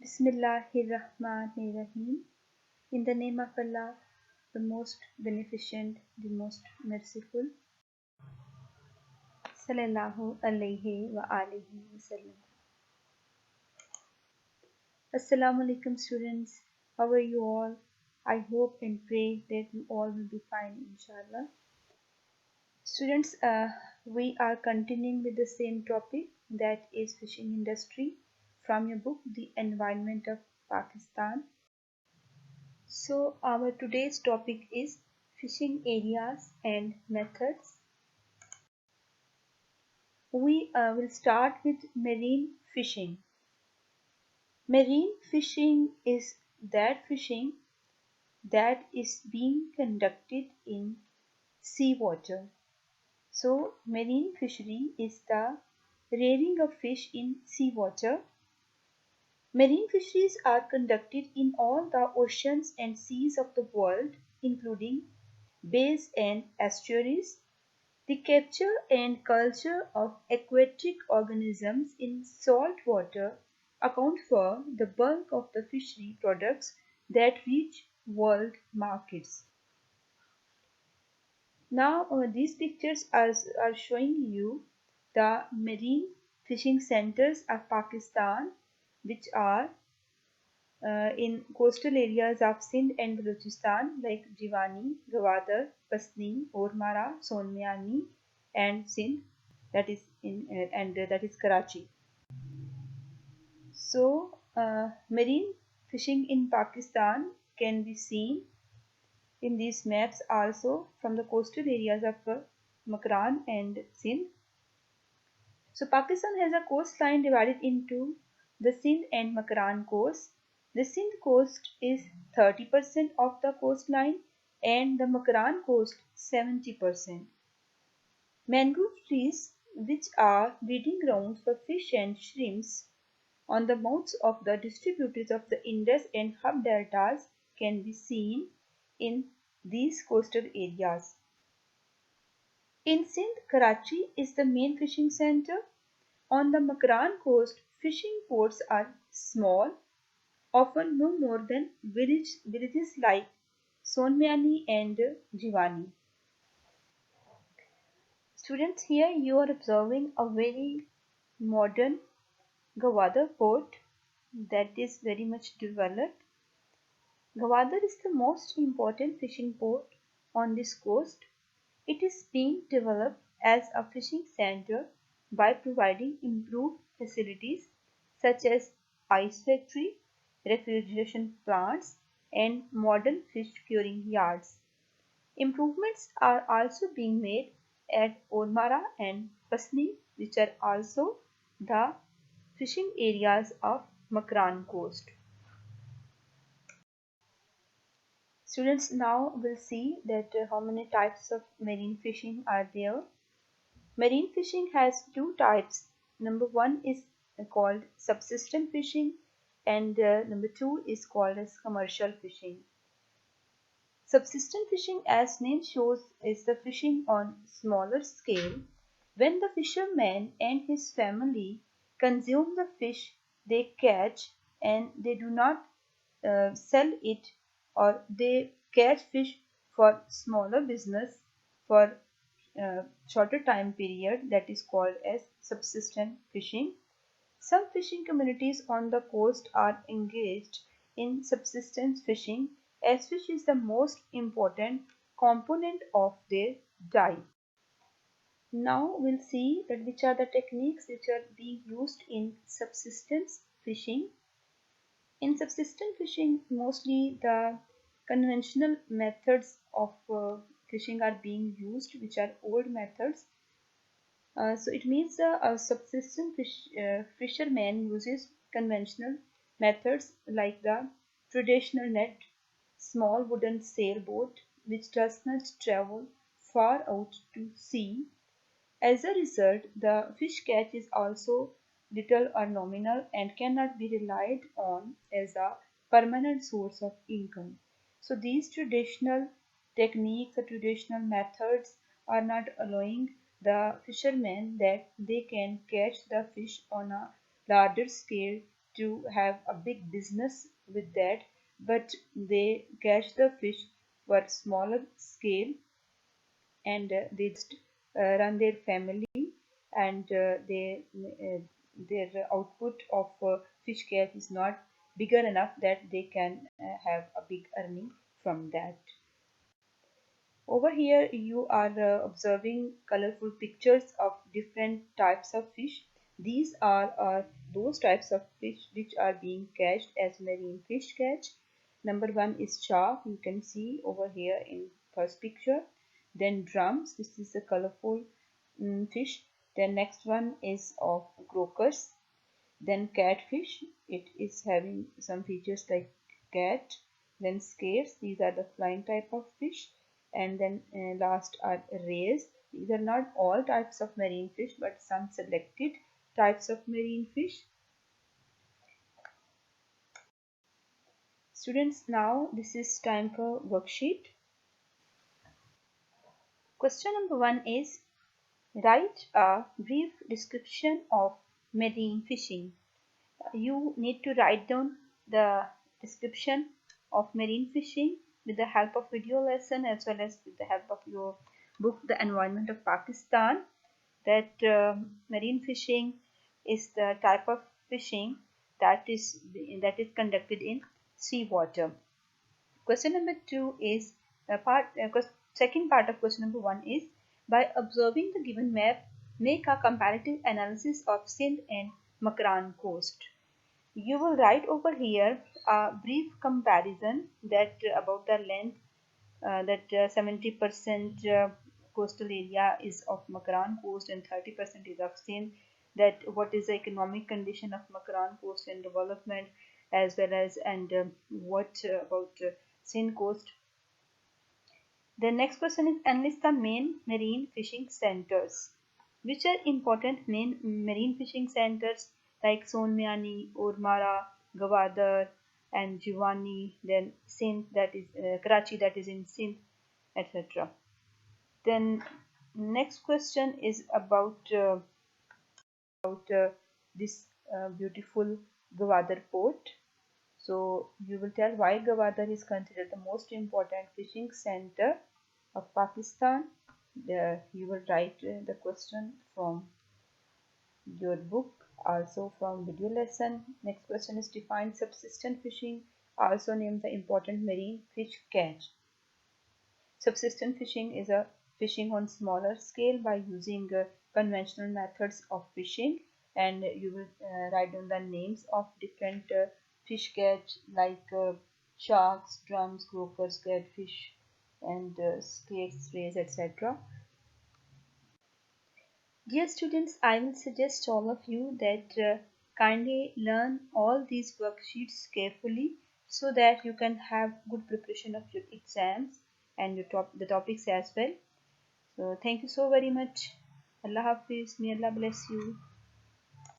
Bismillahirrahmanirrahim. In the name of Allah, the most beneficent, the most merciful. Sallallahu alayhi wa alihi wa sallam. Assalamu alaikum students. How are you all? I hope and pray that you all will be fine, inshallah. Students, we are continuing with the same topic, that is fishing industry, from your book, The Environment of Pakistan. So our today's topic is fishing areas and methods. We will start with marine fishing. Marine fishing is that fishing that is being conducted in seawater. So marine fishery is the rearing of fish in seawater. Marine fisheries are conducted in all the oceans and seas of the world, including bays and estuaries. The capture and culture of aquatic organisms in salt water account for the bulk of the fishery products that reach world markets. Now, these pictures are showing you the marine fishing centers of Pakistan, which are in coastal areas of Sindh and Balochistan like Jiwani, Gwadar, Pasni, Ormara, Sonmiani, and Sindh, that is Karachi. So, marine fishing in Pakistan can be seen in these maps also from the coastal areas of Makran and Sindh. So, Pakistan has a coastline divided into the Sindh and Makran coast. The Sindh coast is 30% of the coastline and the Makran coast 70%. Mangrove trees, which are breeding grounds for fish and shrimps on the mouths of the distributaries of the Indus and Hub deltas, can be seen in these coastal areas. In Sindh, Karachi is the main fishing center. On the Makran coast, fishing ports are small, often no more than villages like Sonmiani and Jiwani. Students, here you are observing a very modern Gwadar port that is very much developed. Gwadar is the most important fishing port on this coast. It is being developed as a fishing center by providing improved facilities such as ice factory, refrigeration plants, and modern fish curing yards. Improvements are also being made at Ormara and Pasni, which are also the fishing areas of Makran coast. Students, now will see that how many types of marine fishing are there. Marine fishing has two types. Number one is called subsistence fishing, and number two is called as commercial fishing. Subsistence fishing, as name shows, is the fishing on smaller scale. When the fisherman and his family consume the fish they catch and they do not sell it, or they catch fish for smaller business for shorter time period, that is called as subsistence fishing. Some fishing communities on the coast are engaged in subsistence fishing as fish is the most important component of their diet. Now we'll see that which are the techniques which are being used in subsistence fishing. In subsistence fishing, mostly the conventional methods of fishing are being used, which are old methods. So it means a subsistence fisherman uses conventional methods like the traditional net, small wooden sailboat which does not travel far out to sea. As a result, the fish catch is also little or nominal and cannot be relied on as a permanent source of income. So these traditional techniques or traditional methods are not allowing the fishermen that they can catch the fish on a larger scale to have a big business with that, but they catch the fish for smaller scale, and they just run their family, and their output of fish catch is not bigger enough that they can have a big earning from that. Over here you are observing colorful pictures of different types of fish. These are those types of fish which are being catched as marine fish catch. Number one is shark, you can see over here in first picture. Then drums, this is a colorful fish. Then next one is of crocus. Then catfish, it is having some features like cat. Then skates, these are the flying type of fish. And then last are rays. These are not all types of marine fish, but some selected types of marine fish. Students, now this is time for worksheet. Question number 1 is, write a brief description of marine fishing. You need to write down the description of marine fishing with the help of video lesson as well as with the help of your book, The Environment of Pakistan. That marine fishing is the type of fishing that is conducted in seawater. Question number 2 is second part of question number 1 is, by observing the given map, make a comparative analysis of Sindh and Makran coast. You will write over here a brief comparison that about the length, that 70% coastal area is of Makran coast and 30% is of Sindh. That what is the economic condition of Makran coast and development, as well as and what about Sindh coast. The next question is, enlist the main marine fishing centers. Which are important main marine fishing centers like Sonmiani, Ormara, Gwadar, and Jiwani, then Sindh, that is Karachi, that is in Sindh, etc. Then next question is about this beautiful Gwadar port. So you will tell why Gwadar is considered the most important fishing center of Pakistan. You will write the question from your book, also from video lesson. Next question is, define subsistence fishing, also named the important marine fish catch. Subsistence fishing is a fishing on smaller scale by using conventional methods of fishing, and you will write down the names of different fish catch like sharks, drums, croakers, catfish, and skates, rays, etc. Dear students, I will suggest all of you that kindly learn all these worksheets carefully so that you can have good preparation of your exams and the topics as well. So thank you so very much. Allah Hafiz. May Allah bless you.